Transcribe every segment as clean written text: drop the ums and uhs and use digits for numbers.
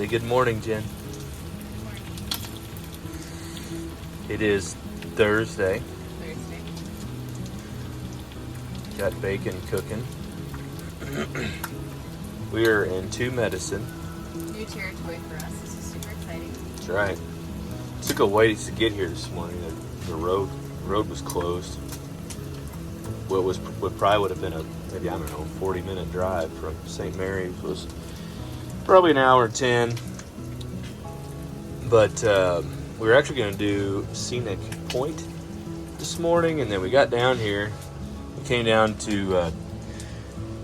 good morning, Jen. It is Thursday. Got bacon cooking. We are in Two Medicine. New territory for us. This is super exciting. That's right. Took a ways to get here this morning. The road was closed. What probably would have been a maybe 40-minute drive from St. Mary's was probably an hour and 10. But we were actually going to do Scenic Point this morning, and then we got down here. We came down to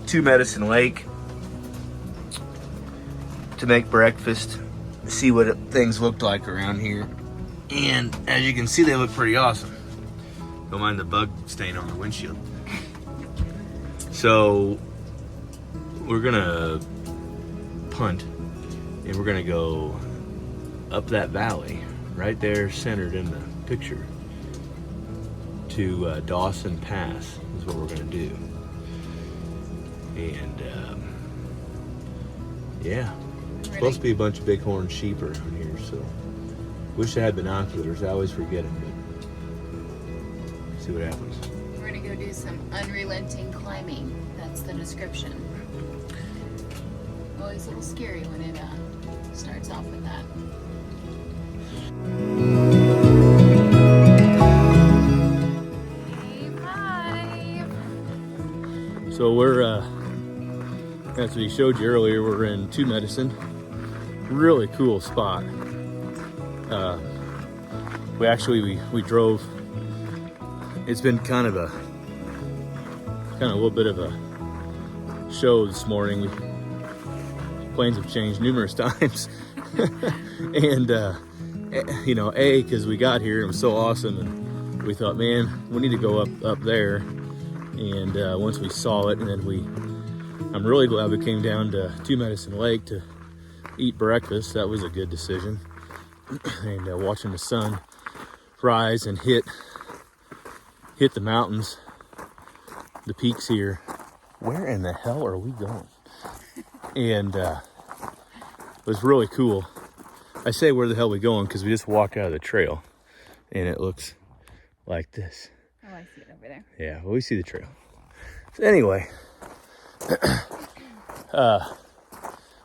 Two Medicine Lake to make breakfast, see what things looked like around here. And as you can see, they look pretty awesome. Don't mind the bug stain on the windshield. So we're gonna punt and we're gonna go up that valley right there, centered in the picture, to Dawson Pass is what we're gonna do. And yeah, supposed to be a bunch of bighorn sheep around here, so wish I had binoculars. I always forget them, but see what happens. We're gonna go do some unrelenting climbing. That's the description. Always a little scary when it starts off with that. Hey, bye. So we're, as we showed you earlier, we're in Two Medicine. Really cool spot. We drove. It's been kind of a little bit of a show this morning. Planes have changed numerous times. And because we got here and it was so awesome, and we thought, man, we need to go up there. And once we saw it, and then I'm really glad we came down to Two Medicine Lake to eat breakfast. That was a good decision. And watching the sun rise and hit the mountains, the peaks here. Where in the hell are we going? And it was really cool. I say where the hell are we going because we just walked out of the trail and it looks like this. Oh, I see it over there. Yeah, well, we see the trail. So anyway,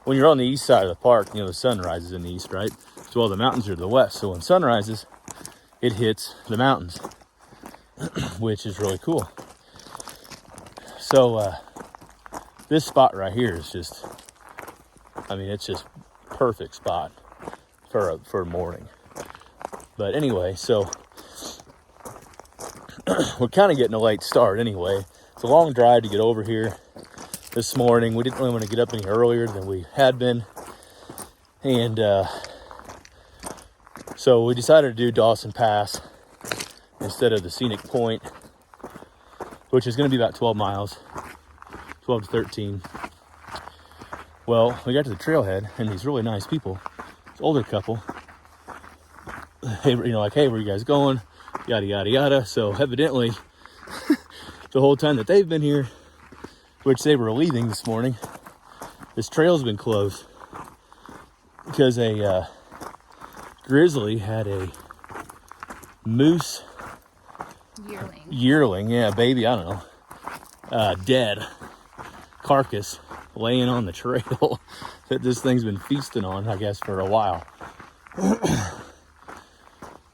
when you're on the east side of the park, the sun rises in the east, right? So all the mountains are to the west. So when sun rises, it hits the mountains, which is really cool. So this spot right here is just, it's just perfect spot for a morning. But anyway, so we're kind of getting a late start anyway. It's a long drive to get over here this morning. We didn't really want to get up any earlier than we had been. And so we decided to do Dawson Pass instead of the Scenic Point, which is going to be about 12 miles, 12 to 13. Well, we got to the trailhead, and these really nice people, this older couple, hey, hey, where you guys going? Yada, yada, yada. So evidently, the whole time that they've been here, which they were leaving this morning, this trail's been closed because a grizzly had a moose yearling, baby, I don't know, dead carcass laying on the trail that this thing's been feasting on, I guess, for a while.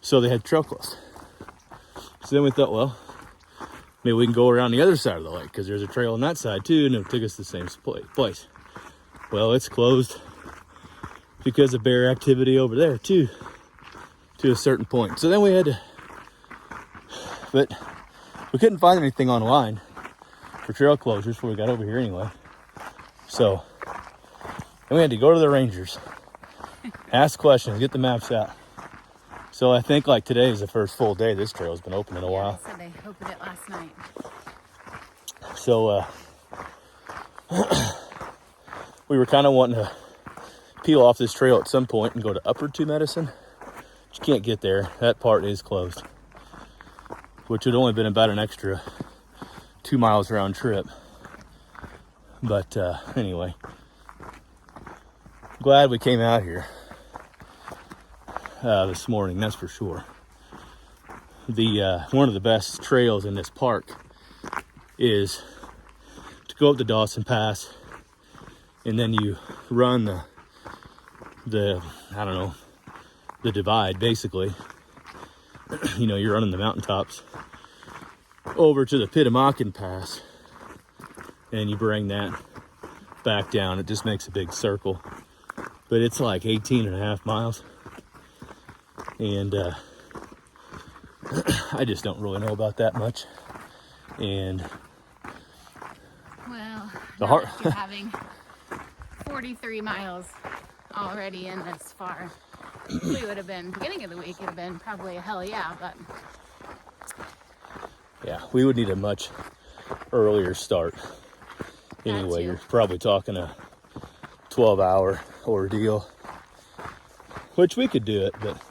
So they had trail closed. So then we thought, well, maybe we can go around the other side of the lake because there's a trail on that side too, and it took us to the same place. Well, it's closed because of bear activity over there too, to a certain point. So then but we couldn't find anything online for trail closures before we got over here anyway. So then we had to go to the rangers, ask questions, get the maps out. So I think today is the first full day this trail's been open in a while. They said they opened it last night. So we were kind of wanting to peel off this trail at some point and go to Upper Two Medicine. But you can't get there. That part is closed, which would only been about an extra 2 miles round trip. But anyway, glad we came out here this morning, that's for sure. The one of the best trails in this park is to go up the Dawson Pass, and then you run the I don't know, the divide basically. You know, you're running the mountaintops over to the Pitamakan Pass, and you bring that back down. It just makes a big circle, but it's like 18 and a half miles. And I just don't really know about that much. And Well, the not after having 43 miles already in this far. We would have been, beginning of the week, it would have been probably a hell yeah, but yeah, we would need a much earlier start. Anyway, you're probably talking a 12-hour ordeal, which we could do it, but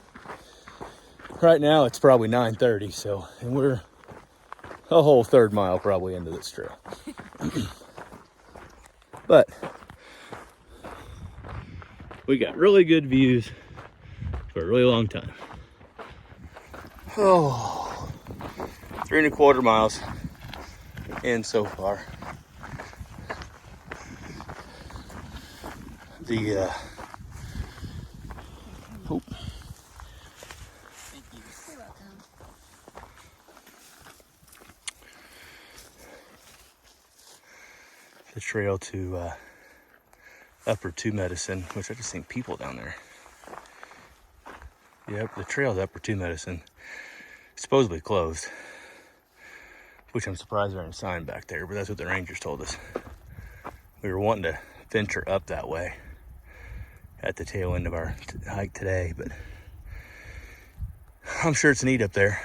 right now it's probably 9:30, so, and we're a whole third mile probably into this trail. But we got really good views for a really long time. Oh, 3¼ miles in so far. The oh. Thank you. You're welcome. The trail to Upper Two Medicine, which I just think people down there. Yep, the trail to Upper Two Medicine is supposedly closed, which I'm surprised there ain't a sign back there, but that's what the rangers told us. We were wanting to venture up that way at the tail end of our hike today, but I'm sure it's neat up there.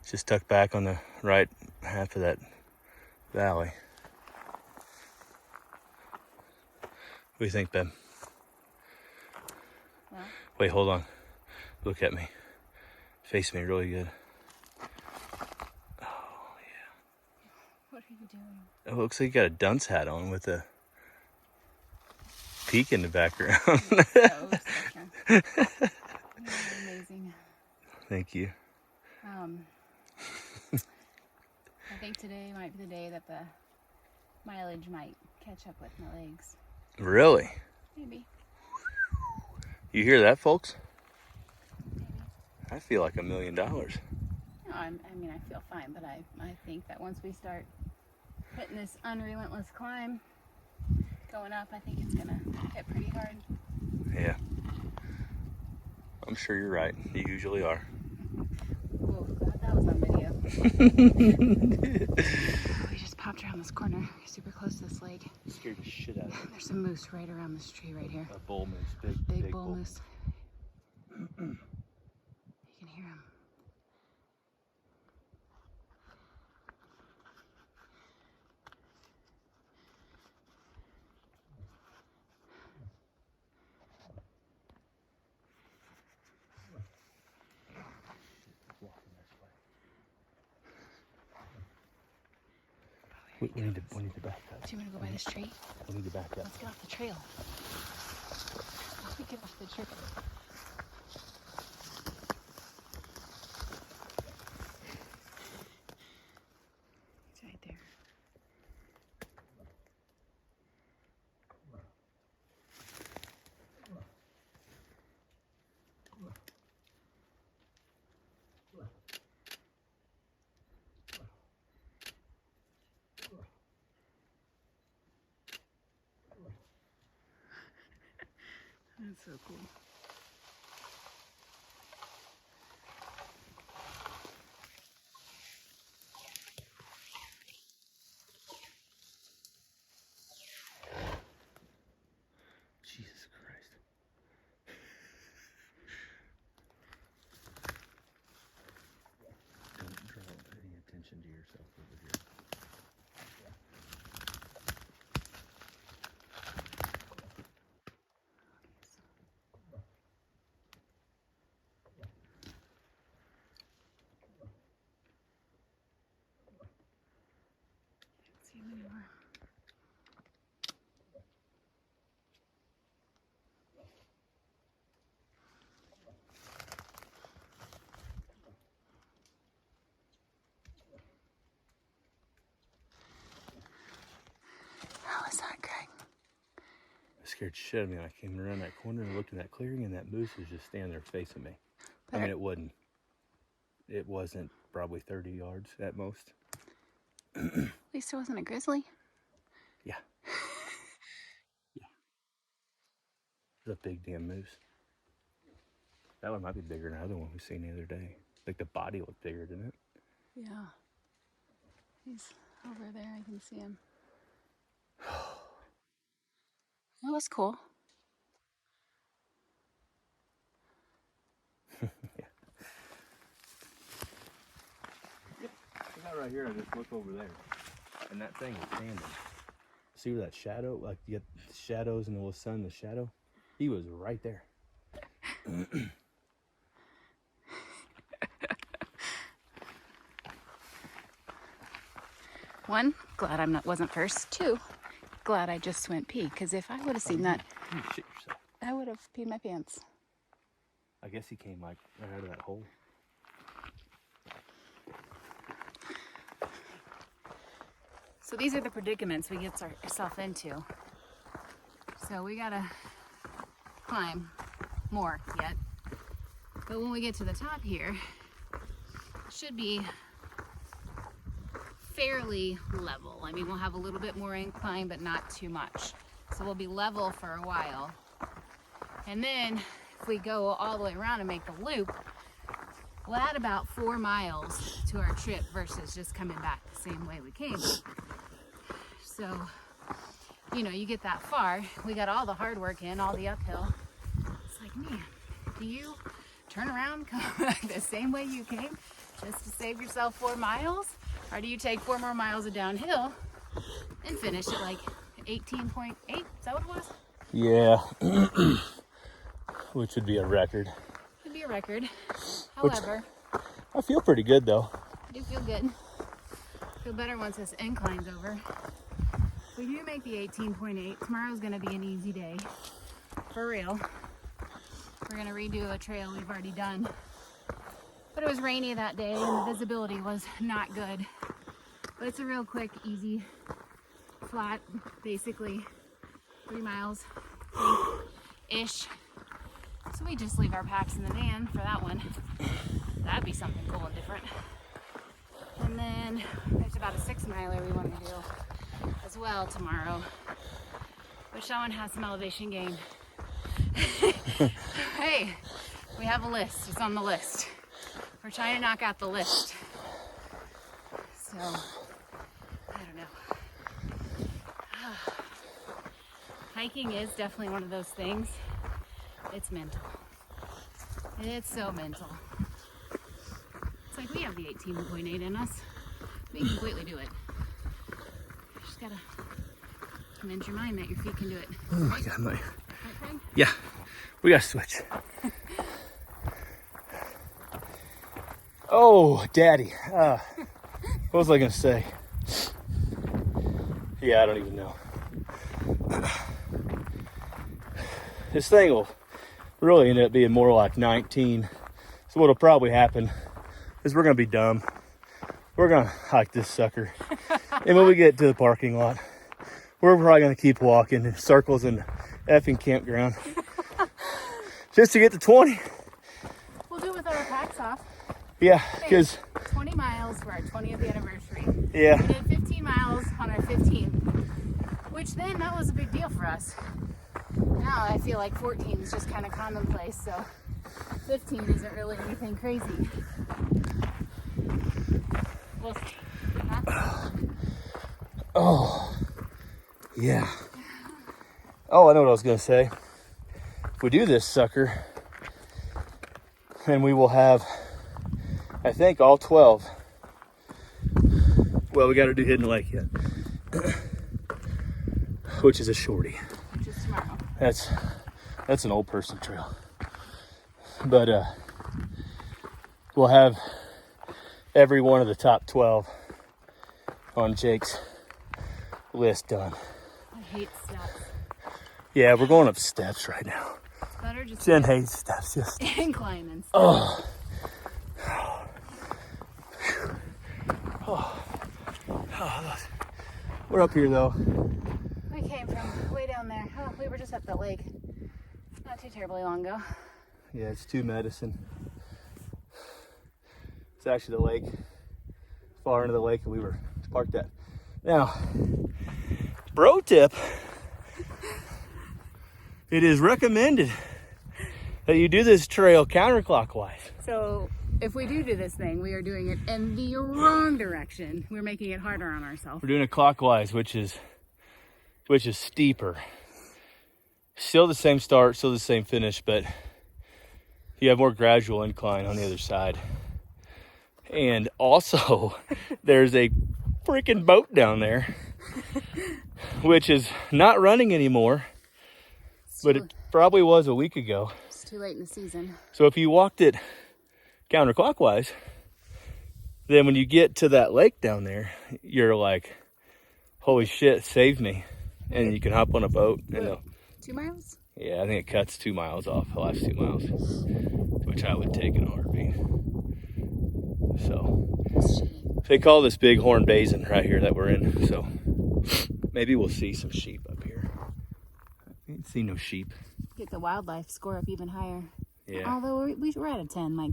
It's just tucked back on the right half of that valley. What do you think, Ben? Well, Wait, hold on. Look at me. Face me really good. Oh, yeah. what are you doing? It looks like you got a dunce hat on with a peak in the background. Amazing. Thank you. I think today might be the day that the mileage might catch up with my legs. Really? Maybe. You hear that, folks? Maybe. I feel like $1 million. No, I mean, I feel fine, but I think that once we start hitting this unrelentless climb, going up, I think it's gonna hit pretty hard. Yeah. I'm sure you're right. You usually are. Whoa, glad that was on video. We just popped around this corner, super close to this lake. Scared the shit out of me. There's a moose right around this tree right here. A bull moose. Big bull moose. You can hear him. We need to back up. Do you want to go by this tree? We need to back up. Let's get off the trail. Let's get off the trail. It's right there. That's so cool. Jesus Christ. Don't draw any attention to yourself over here. scared shit out of me. I came around that corner and looked in that clearing, and that moose was just standing there facing me. I mean, it wasn't probably 30 yards at most. At least it wasn't a grizzly. Yeah. Yeah. It's a big damn moose. That one might be bigger than the other one we seen the other day. Like the body looked bigger, didn't it? Yeah. He's over there. I can see him. That was cool. Yeah. Yep. I got right here. I just look over there, and that thing is standing. See where that shadow, like you get the shadows and the sun, the shadow? He was right there. One, glad wasn't first. Two, glad I just went pee, because if I would have seen that, You shit yourself. I would have peed my pants. I guess he came like right out of that hole. So these are the predicaments we get ourselves into. So we gotta climb more yet. But when we get to the top here, it should be fairly level. I mean, we'll have a little bit more incline, but not too much. So we'll be level for a while. And then if we go all the way around and make the loop, we'll add about 4 miles to our trip versus just coming back the same way we came. So, you know, you get that far, we got all the hard work in, all the uphill. It's like, man, do you turn around, come back the same way you came just to save yourself 4 miles? Or do you take 4 more miles of downhill and finish at like 18.8? Is that what it was? Yeah. Which would be a record. Could be a record. However, I feel pretty good though. I do feel good. Feel better once this incline's over. If we do make the 18.8, tomorrow's gonna be an easy day. For real. We're gonna redo a trail we've already done. But it was rainy that day and the visibility was not good. But it's a real quick, easy, flat, basically 3 miles ish. So we just leave our packs in the van for that one. That'd be something cool and different. And then there's about a 6 miler we want to do as well tomorrow, which that one has some elevation gain. Hey, we have a list. It's on the list. We're trying to knock out the list. So, I don't know. Hiking is definitely one of those things. It's mental. It's so mental. It's like we have the 18.8 in us. We can completely do it. You just gotta convince your mind that your feet can do it. Oh my God, my. Right, Craig? Yeah, we gotta switch. Oh, Daddy. What was I gonna say? Yeah, I don't even know. This thing will really end up being more like 19. So what'll probably happen is we're gonna be dumb. We're gonna hike this sucker. And when we get to the parking lot, we're probably gonna keep walking in circles in the effing campground. Just to get to 20. We'll do it with our packs off. Yeah, because 20 miles for our 20th anniversary. yeah. We did 15 miles on our 15th, which then that was a big deal for us. Now I feel like 14 is just kind of commonplace, so 15 isn't really anything crazy. We'll see. Huh? Oh, yeah. Oh, I know what I was going to say. If we do this sucker, then we will have, I think, all 12. Well, we got to do Hidden Lake yet, which is a shorty. Which is tomorrow. That's an old person trail. But we'll have every one of the top 12 on Jake's list done. I hate steps. Yeah, we're going up steps right now. It's better just Jen hates steps. Just incline and stuff. oh. We're up here though. We came from way down there. Oh, We were just at the lake not too terribly long ago. Yeah, it's 2 Medicine. It's actually the lake, far into the lake that we were parked at. Now, bro tip, it is recommended that you do this trail counterclockwise. So if we do this thing, we are doing it in the wrong direction. We're making it harder on ourselves. We're doing it clockwise, which is steeper. Still the same start, still the same finish, but you have more gradual incline on the other side. And also, there's a freaking boat down there, which is not running anymore, but it probably was a week ago. It's too late in the season. So if you walked it counterclockwise, then when you get to that lake down there, you're like, holy shit, save me. And you can hop on a boat. And 2 miles? yeah, I think it cuts 2 miles off, the last 2 miles, which I would take in a heartbeat. So they call this Big Horn Basin right here that we're in. So maybe we'll see some sheep up here. I didn't see no sheep. Get the wildlife score up even higher. Yeah. Although we're at a 10, like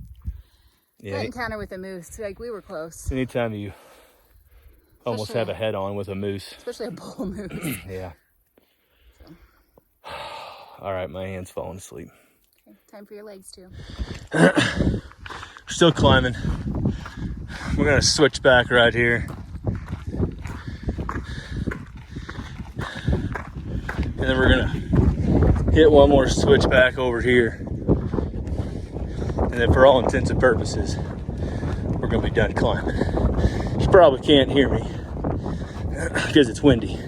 Yeah. that encounter with a moose, like we were close. Anytime you almost have a head on with a moose. Especially a bull moose. Yeah. So. All right, my hand's falling asleep. Okay, time for your legs too. Still climbing. We're gonna switch back right here. And then we're gonna hit one more switch back over here. And then for all intents and purposes, we're gonna be done climbing. You probably can't hear me because it's windy.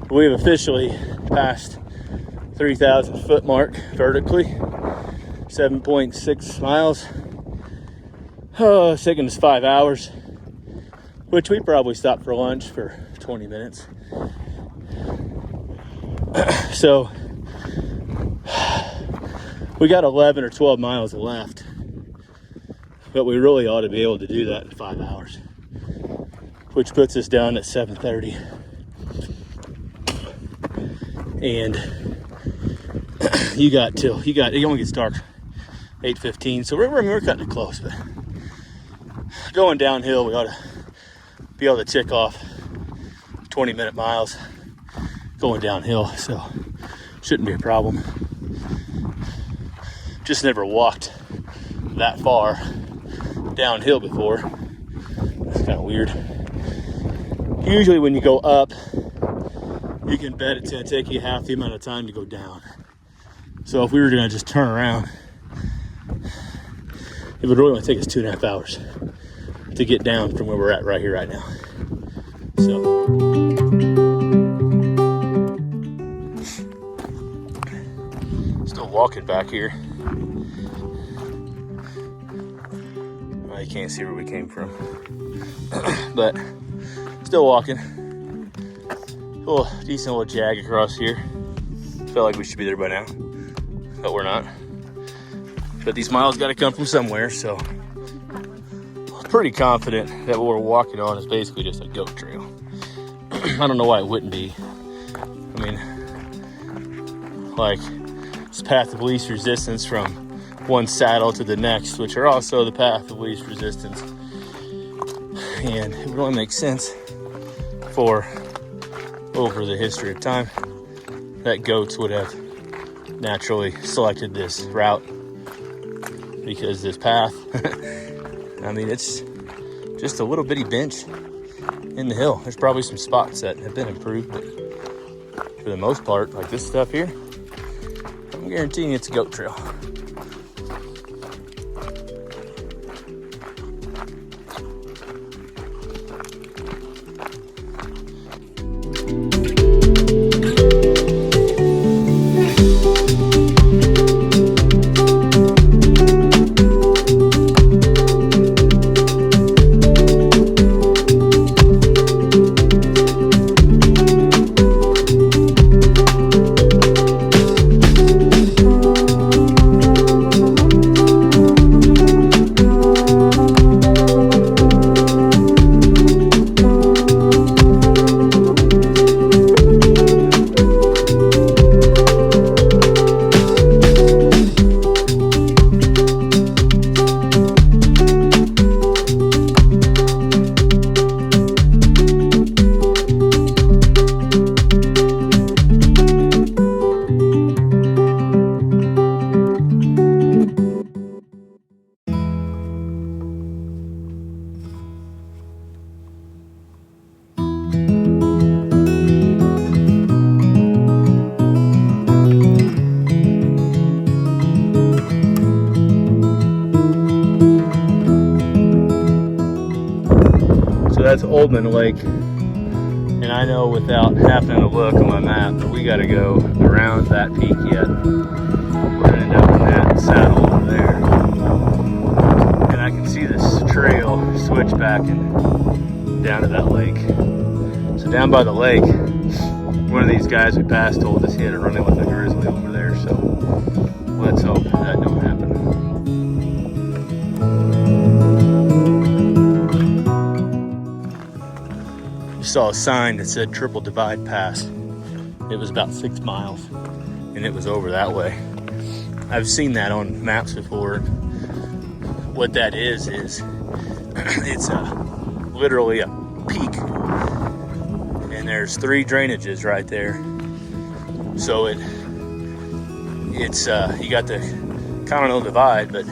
We've officially passed 3,000 foot mark vertically, 7.6 miles. Oh, it's taken us 5 hours, which we probably stopped for lunch for 20 minutes. So we got 11 or 12 miles left, but we really ought to be able to do that in 5 hours, which puts us down at 7:30. And it only gets dark 8:15, so we're cutting it close, but going downhill, we ought to be able to tick off 20-minute miles going downhill, so shouldn't be a problem. Just never walked that far downhill before. It's kind of weird. Usually when you go up, you can bet it's going to take you half the amount of time to go down. So if we were going to just turn around, it would really only take us 2.5 hours to get down from where we're at right here, right now. So still walking back here. Well, you can't see where we came from, but still walking. Decent little jag across here. Feel like we should be there by now, but we're not. But these miles got to come from somewhere, so I'm pretty confident that what we're walking on is basically just a goat trail. I don't know why it wouldn't be. I mean, like, it's path of least resistance from one saddle to the next, which are also the path of least resistance. And it would only make sense for, over the history of time, that goats would have naturally selected this route, because this path, I mean, it's just a little bitty bench in the hill. There's probably some spots that have been improved, but for the most part, like this stuff here, I'm guaranteeing it's a goat trail. that's Oldman Lake. And I know without having to look on my map that we got to go around that peak yet. We're going to end up in that saddle over there. And I can see this trail switch back and down to that lake. So down by the lake, one of these guys we passed told us he had a run-in with a grizzly over there. So let's hope that don't happen. Saw a sign that said Triple Divide Pass. It was about 6 miles and it was over that way. I've seen that on maps before. What that is it's literally a peak, and there's 3 drainages right there. So it's you got the Continental Divide, but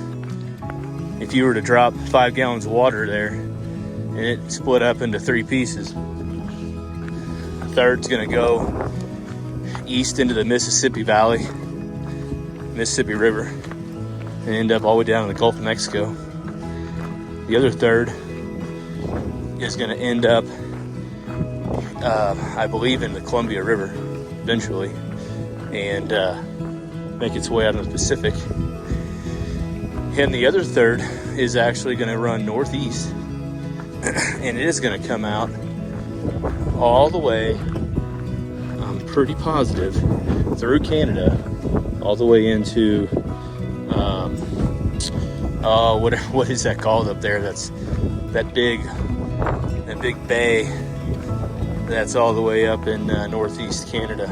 if you were to drop 5 gallons of water there and it split up into 3 pieces, third's gonna go east into the Mississippi Valley, Mississippi River, and end up all the way down in the Gulf of Mexico. The other third is gonna end up, I believe, in the Columbia River eventually, and make its way out of the Pacific. And the other third is actually gonna run northeast, and it is gonna come out all the way, I'm pretty positive, through Canada, all the way into, what is that called up there? That's that big bay that's all the way up in northeast Canada.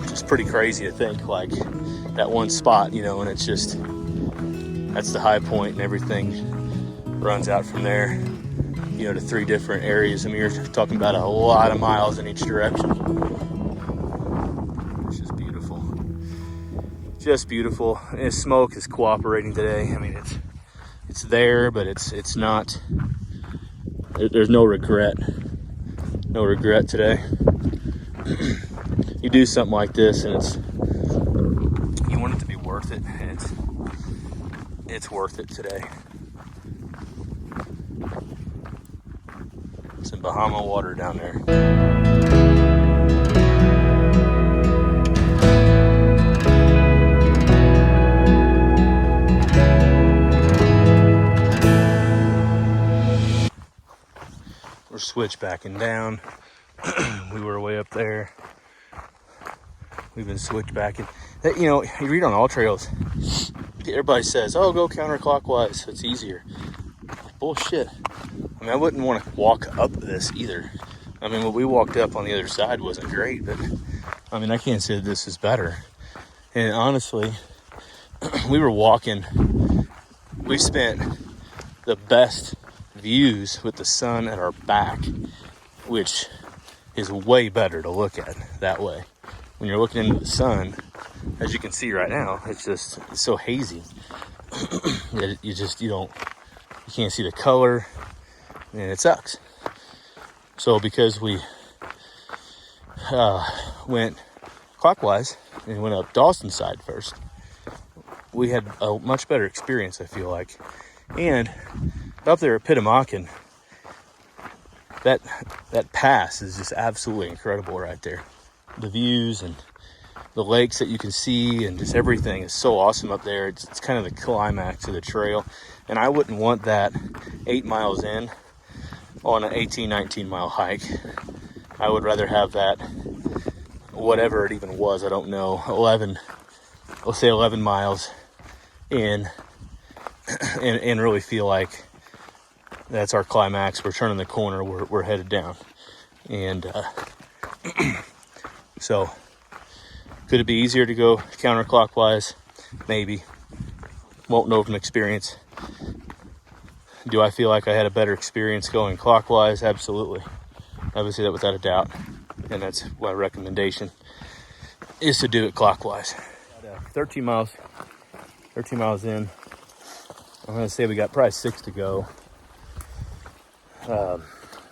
Just pretty crazy to think, like, that one spot, you know, and it's just, that's the high point, and everything runs out from there, you know, to 3 different areas. I mean, you're talking about a lot of miles in each direction. It's just beautiful. Just beautiful. And smoke is cooperating today. I mean, it's there, but it's not, there's no regret. No regret today. You do something like this and you want it to be worth it, and it's worth it today. Some Bahama water down there. We're switchbacking down. We were way up there. We've been switchbacking. You know, you read on all trails, everybody says, oh, go counterclockwise, so it's easier. Bullshit. I mean, I wouldn't want to walk up this either. I mean, what we walked up on the other side wasn't great, but I mean, I can't say that this is better. And honestly, we were walking, we spent the best views with the sun at our back, which is way better to look at that way. When you're looking into the sun, as you can see right now, it's so hazy that you can't see the color, and it sucks. So because we went clockwise and went up Dawson side first, we had a much better experience, I feel like. And up there at Pitamakan, that pass is just absolutely incredible right there. The views and the lakes that you can see and just everything is so awesome up there. It's kind of the climax of the trail. And I wouldn't want that 8 miles in on an 18, 19 mile hike. I would rather have that, whatever it even was, I don't know, 11 miles in and really feel like that's our climax. We're turning the corner, we're headed down. And so could it be easier to go counterclockwise? Maybe. Won't know from experience. Do I feel like I had a better experience going clockwise? Absolutely. I would say that without a doubt. And that's my recommendation, is to do it clockwise. 13 miles in. I'm going to say we got probably 6 to go.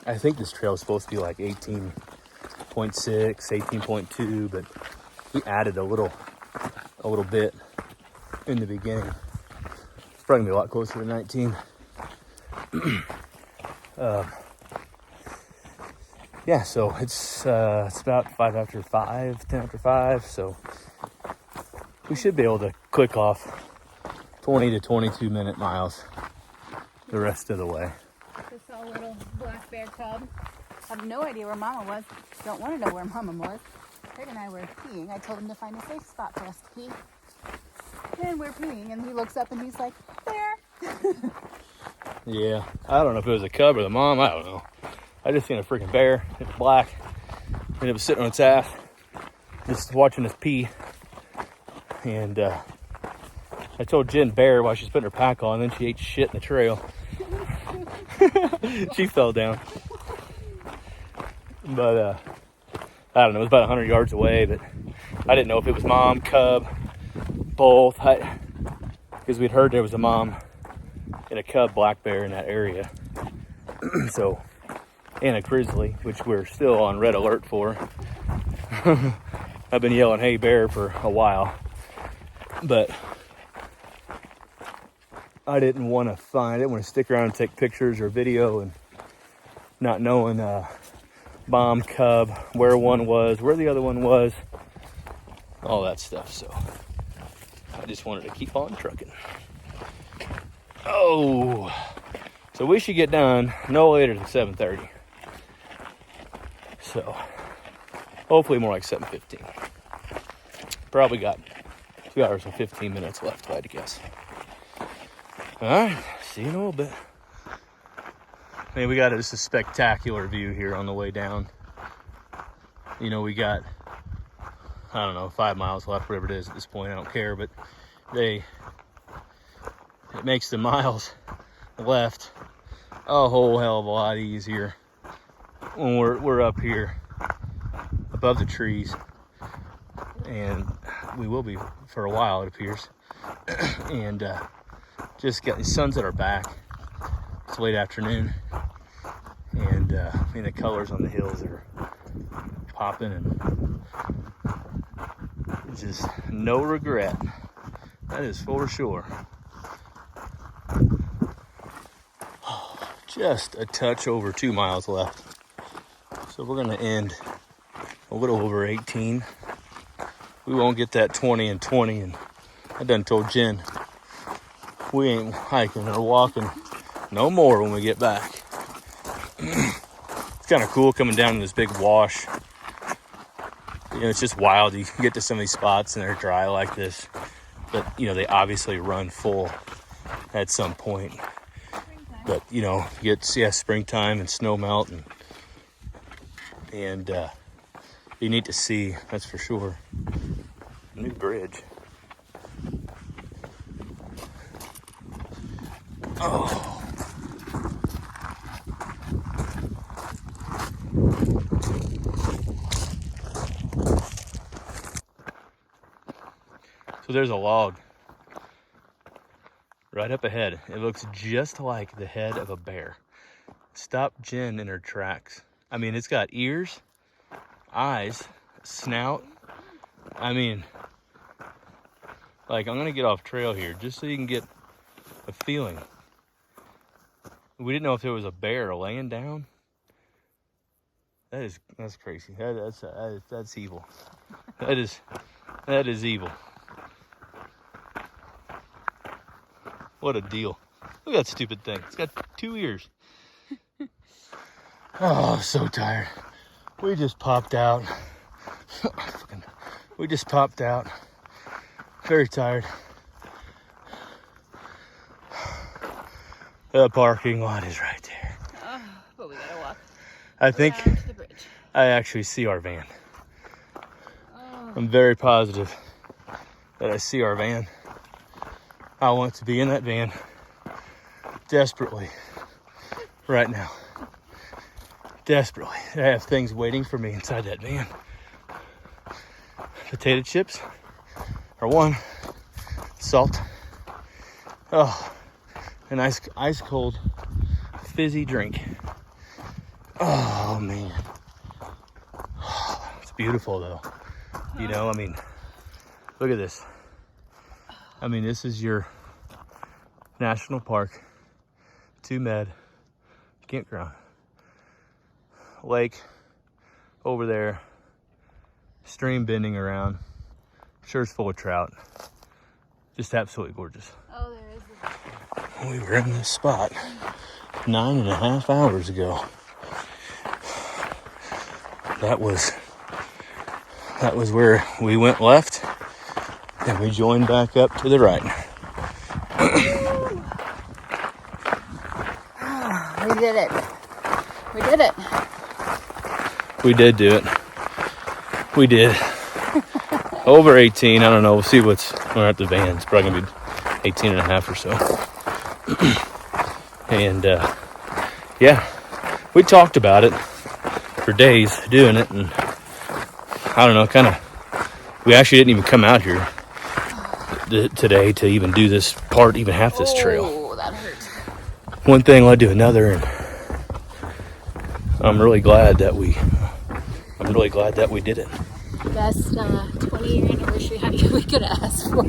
I think this trail is supposed to be like 18.6, 18.2, but we added a little bit in the beginning. It's probably gonna be a lot closer to 19. Yeah, so it's about 5 after 5, 10 after 5, so we should be able to click off 20 to 22 minute miles the rest of the way. Just saw a little black bear cub. Have no idea where Mama was. Don't want to know where Mama was. Craig and I were peeing. I told him to find a safe spot for us to pee. And we're peeing, and he looks up and he's like, "Bear." Yeah, I don't know if it was a cub or the mom. I don't know. I just seen a freaking bear. It was black, and it was sitting on its ass, just watching us pee. And I told Jen bear while she's putting her pack on, and then she ate shit in the trail. She fell down. But I don't know. It was about 100 yards away, but I didn't know if it was mom, cub, both. Because we'd heard there was a mom and a cub black bear in that area. So, and a grizzly, which we're still on red alert for. I've been yelling, "Hey, bear," for a while. But I didn't want to stick around and take pictures or video and not knowing mom, cub, where one was, where the other one was, all that stuff. So I just wanted to keep on trucking. Oh, so we should get done no later than 7:30. So hopefully more like 7:15. Probably got 2 hours and 15 minutes left, if I had to guess. All right, see you in a little bit. I mean, we got just a spectacular view here on the way down. You know, we got, I don't know, 5 miles left, whatever it is at this point. I don't care, but it makes the miles left a whole hell of a lot easier when we're up here above the trees, and we will be for a while, it appears. And just got the sun's at our back. It's late afternoon, and I mean, the colors on the hills are popping, and just no regret. That is for sure. Just a touch over 2 miles left. So we're gonna end a little over 18. We won't get that 20 and 20, and I done told Jen we ain't hiking or walking no more when we get back. It's kind of cool coming down in this big wash. You know, it's just wild. You can get to some of these spots and they're dry like this, but you know, they obviously run full at some point. But you know, you get springtime and snow melt, and you need to see, that's for sure. New bridge. Oh. So there's a log right up ahead. It looks just like the head of a bear. Stopped Jen in her tracks. I mean, it's got ears, eyes, snout. I mean, like, I'm gonna get off trail here just so you can get a feeling. We didn't know if there was a bear laying down. That's crazy. That's evil. That is evil. What a deal. Look at that stupid thing. It's got 2 ears. Oh, I'm so tired. We just popped out. We just popped out. Very tired. The parking lot is right there. Oh, but we gotta walk. I think To the bridge. I actually see our van. Oh. I'm very positive that I see our van. I want to be in that van desperately right now. Desperately. I have things waiting for me inside that van. Potato chips are one. Salt. Oh, an ice cold fizzy drink. Oh man. It's beautiful though. You know, I mean, look at this. I mean, this is your national park, 2 med, campground. Lake over there, stream bending around. Sure it's full of trout. Just absolutely gorgeous. Oh, there is the... We were in this spot 9.5 hours ago. That was where we went left, and we joined back up to the right. We did it. We did it. We did do it. We did. Over 18, I don't know. We'll see what's going at the van. It's probably going to be 18 and a half or so. And, yeah, we talked about it for days doing it. And I don't know, we actually didn't even come out here today to even do this part, even half this trail. Oh, that hurt. One thing led to another, and I'm really glad that we did it. Best 20-year anniversary hike we could ask for.